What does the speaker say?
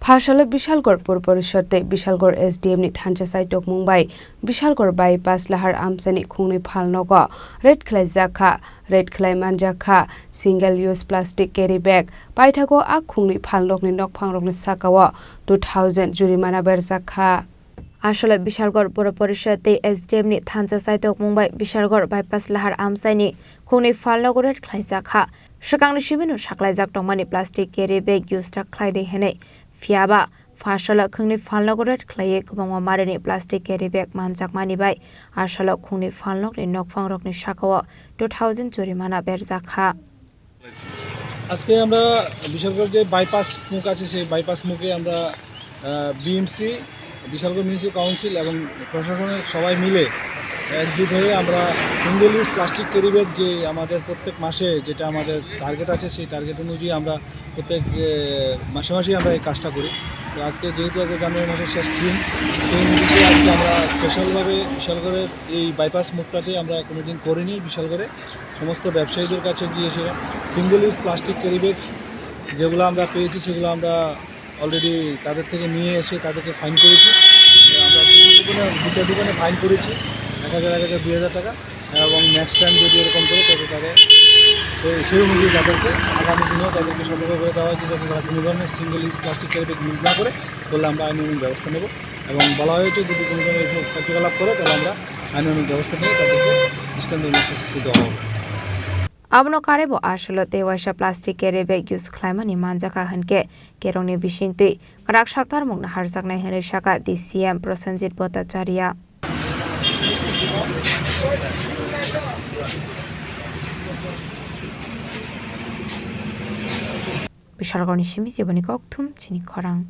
Phalnogo Bishalgarh Pur Parishade Bishalgarh SDM ni Thancha Saitok Mumbai Bishalgarh bypass Lahar Amchaini Khungnwi Phalnogo red Khlaijakha red Khlaijakha single use plastic carry bag paithago a Khungnwi Phalnogo ni nokphangrokni sakawo 2000 jurimana berjakha Asole Bishalgarh Pur Parishade SDM ni Thancha Saitok Mumbai Bishalgarh bypass Lahar Amchaini Khungnwi Phalnogo red Khlaijakha Shakangni shibino shaklaijak tongmani plastic carry bag use ta khlaide hene Fiaba Fashala Khungnwi Phalnogo red Khlaiye kubangma marini plastic carry bag manjak mani bai Ashala Khungnwi Phalnogo ni nokphangrokni sakawo 2000 jurimana berjakha আজকে আমরা বিশালগড় যে bypass মুখ আছে সেই bypass মুখে আমরা BMC Bishalgarh municipal council এবং প্রশাসনের সবাই মিলে একজোট হয়ে আমরা single use plastic carry bag যে আমাদের প্রত্যেক মাসে যেটা আমাদের টার্গেট আছে সেই টার্গেট অনুযায়ী আমরা প্রত্যেক মাসে আমরা এই কাজটা করি তো আজকে যেহেতু আজকে জানুয়ারি মাসের শেষ দিন সেই অনুযায়ী আজকে আমরা স্পেশালভাবে বিশালগড়ের এই বাইপাস মুখটাতে আমরা কোনোদিন করিনি বিশালগড়ে সমস্ত ব্যবসায়ীদের কাছে গিয়েছিলাম single use plastic carry bag যেগুলো আমরা পেয়েছি সেগুলো আমরা অলরেডি তাদের থেকে নিয়ে এসে তাদেরকে ফাইন করেছি আমরা দুটো দোকানে ফাইন করেছি 1000 2000 টাকা এবং নেক্সট টাইম যদি এরকম করে তবে তাদের তো সেই অনুযায়ী তাদেরকে আগামী দিনেও তাদেরকে সতর্ক করে দেওয়া হয়েছে যাতে তারা কোনো ধরনের single use plastic carry bag use না করে বললে আমরা আইনানুগ ব্যবস্থা নেব এবং বলা হয়েছে যদি কোনো ধরনের এইসব কার্যকলাপ করে তাহলে আমরা আইনানুগ ব্যবস্থা নিয়ে তাদেরকে দৃষ্টান্তমূলক শাস্তি দেওয়া হবে Abno karebo asholo te waisha plastic carry bag use khlaimani manjaka hanke kerongni bisingti karak shaktar mungna harjakna hene shaka DCM Prosenjit Bhattacharya Bishalgarh ni shimi jiboni kokthum Chini Khorang